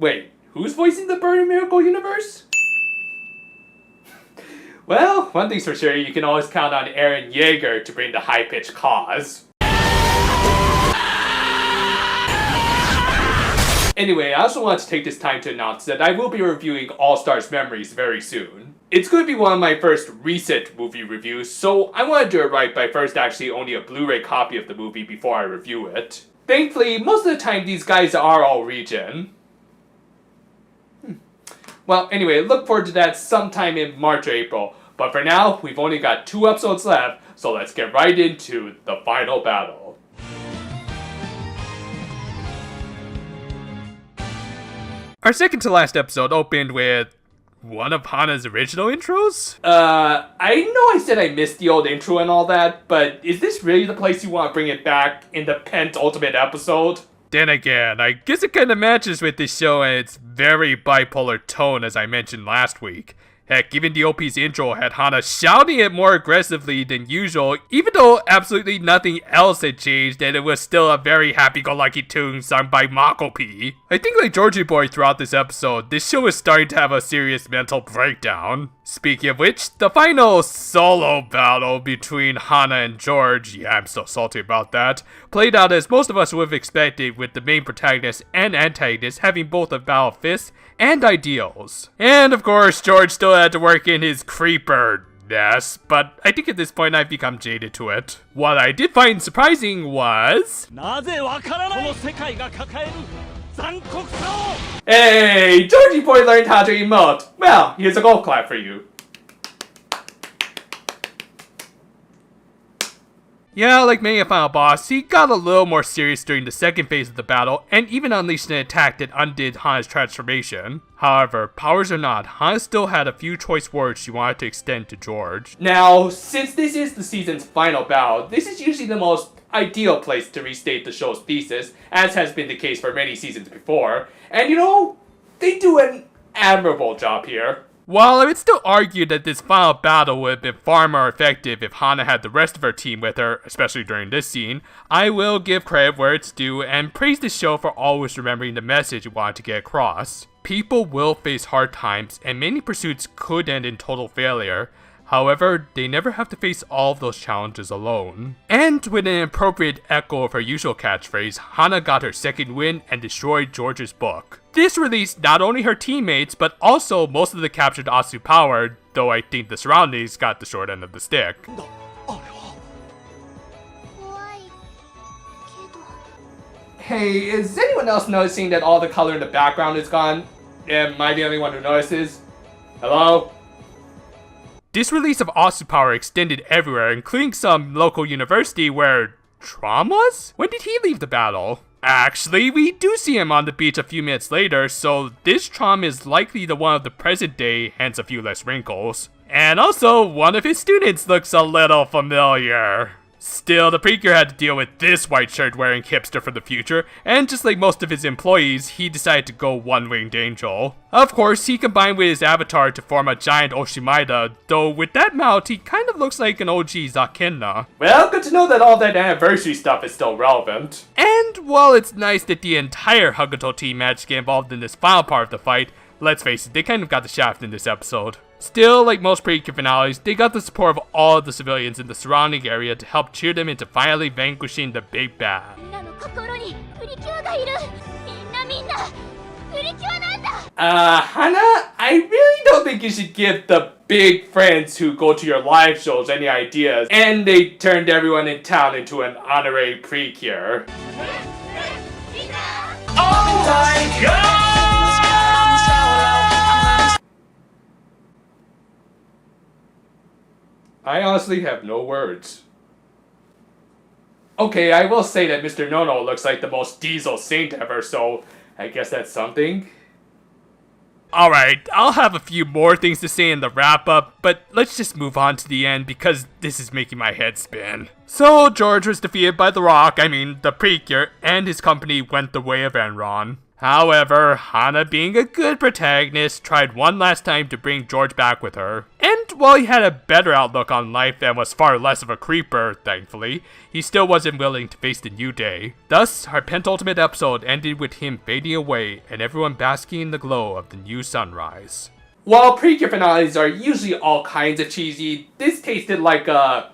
Wait, who's voicing the bird in Miracle Universe? Well, one thing's for sure, you can always count on Eren Yeager to bring the high-pitched cause. Anyway, I also want to take this time to announce that I will be reviewing All Stars Memories very soon. It's going to be one of my first recent movie reviews, so I want to do it right by first actually owning a Blu-ray copy of the movie before I review it. Thankfully, most of the time these guys are all region. Well, anyway, look forward to that sometime in March or April. But for now, we've only got 2 episodes left, so let's get right into the final battle. Our second to last episode opened with one of Hana's original intros? I know I said I missed the old intro and all that, but is this really the place you want to bring it back in the penultimate episode? Then again, I guess it kinda matches with this show and its very bipolar tone as I mentioned last week. Heck, even the OP's intro had Hana shouting it more aggressively than usual, even though absolutely nothing else had changed and it was still a very happy-go-lucky tune sung by Mako P. I think like Georgie Boy throughout this episode, this show is starting to have a serious mental breakdown. Speaking of which, the final solo battle between Hana and George, yeah, I'm still salty about that, played out as most of us would have expected, with the main protagonist and antagonist having both a battle of fists and ideals. And of course, George still had to work in his creeper-ness, but I think at this point I've become jaded to it. What I did find surprising was... Hey, Georgie Boy learned how to emote. Well, here's a golf clap for you. Yeah, like many a final boss, he got a little more serious during the second phase of the battle, and even unleashed an attack that undid Hana's transformation. However, powers or not, Hana still had a few choice words she wanted to extend to George. Now, since this is the season's final battle, this is usually the most ideal place to restate the show's thesis, as has been the case for many seasons before, and you know, they do an admirable job here. While I would still argue that this final battle would have been far more effective if Hana had the rest of her team with her, especially during this scene, I will give credit where it's due and praise the show for always remembering the message it wanted to get across. People will face hard times, and many pursuits could end in total failure. However, they never have to face all of those challenges alone. And with an appropriate echo of her usual catchphrase, Hana got her second win and destroyed George's book. This released not only her teammates, but also most of the captured Asu power, though I think the surroundings got the short end of the stick. Hey, is anyone else noticing that all the color in the background is gone? Am I the only one who notices? Hello? This release of Asu power extended everywhere, including some local university where Trom was? When did he leave the battle? Actually, we do see him on the beach a few minutes later, so this Trom is likely the one of the present day, hence a few less wrinkles. And also, one of his students looks a little familiar. Still, the Precure had to deal with this white shirt wearing hipster for the future, and just like most of his employees, he decided to go one-winged angel. Of course, he combined with his avatar to form a giant Oshimaida, though with that mount, he kind of looks like an OG Zakenna. Well, good to know that all that anniversary stuff is still relevant. And while it's nice that the entire Hakuto team managed to get involved in this final part of the fight, let's face it, they kind of got the shaft in this episode. Still, like most Precure finales, they got the support of all of the civilians in the surrounding area to help cheer them into finally vanquishing the big bad. Hana, I really don't think you should give the big friends who go to your live shows any ideas, and they turned everyone in town into an honorary Precure. Oh my god! I honestly have no words. Okay, I will say that Mr. Nono looks like the most diesel saint ever, so I guess that's something. Alright, I'll have a few more things to say in the wrap-up, but let's just move on to the end because this is making my head spin. So, George was defeated by the Rock, the Precure, and his company went the way of Enron. However, Hana, being a good protagonist, tried one last time to bring George back with her. And while he had a better outlook on life and was far less of a creeper, thankfully, he still wasn't willing to face the new day. Thus, our penultimate episode ended with him fading away and everyone basking in the glow of the new sunrise. While Precure finales are usually all kinds of cheesy, this tasted like a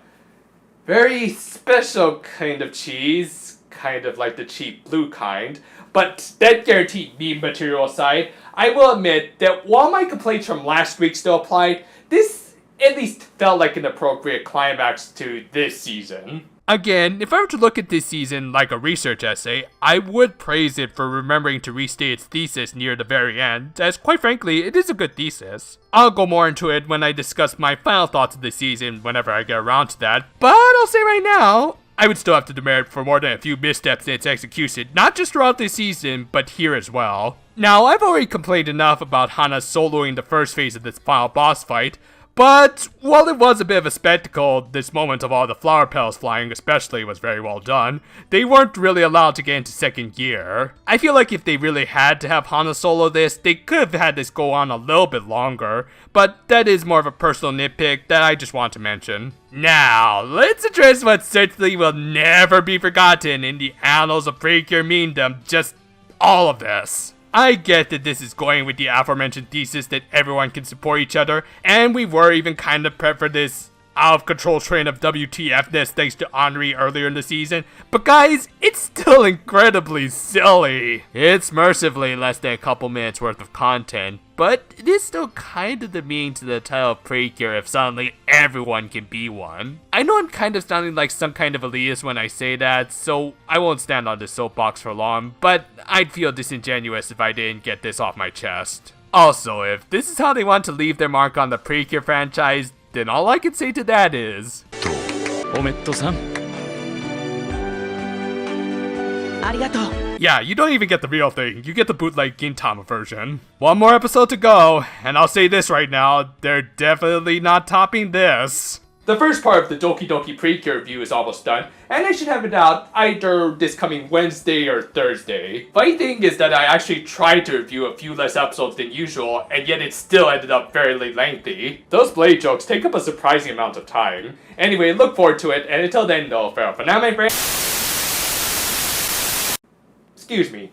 very special kind of cheese, kind of like the cheap blue kind. But that guaranteed meme material aside, I will admit that while my complaints from last week still applied, this at least felt like an appropriate climax to this season. Again, if I were to look at this season like a research essay, I would praise it for remembering to restate its thesis near the very end, as quite frankly, it is a good thesis. I'll go more into it when I discuss my final thoughts of the season whenever I get around to that, but I'll say right now, I would still have to demerit for more than a few missteps in its execution, not just throughout this season, but here as well. Now, I've already complained enough about Hana soloing the first phase of this final boss fight, but while it was a bit of a spectacle, this moment of all the flower petals flying especially was very well done, they weren't really allowed to get into second gear. I feel like if they really had to have Hana solo this, they could have had this go on a little bit longer, but that is more of a personal nitpick that I just want to mention. Now, let's address what certainly will never be forgotten in the annals of Precure memedom, just all of this. I get that this is going with the aforementioned thesis that everyone can support each other, and we were even kind of prepped for this out-of-control train of WTFness thanks to Henri earlier in the season, but guys, it's still incredibly silly. It's mercifully less than a couple minutes worth of content, but it is still kind of demeaning to the title of Precure if suddenly everyone can be one. I know I'm kind of sounding like some kind of elitist when I say that, so I won't stand on this soapbox for long, but I'd feel disingenuous if I didn't get this off my chest. Also, if this is how they want to leave their mark on the Precure franchise, then all I can say to that is... Yeah, you don't even get the real thing, you get the bootleg Gintama version. One more episode to go, and I'll say this right now, they're definitely not topping this. The first part of the Doki Doki Precure review is almost done, and I should have it out either this coming Wednesday or Thursday. Funny thing is that I actually tried to review a few less episodes than usual, and yet it still ended up fairly lengthy. Those blade jokes take up a surprising amount of time. Anyway, look forward to it, and until then, no farewell for now, my friend. Excuse me.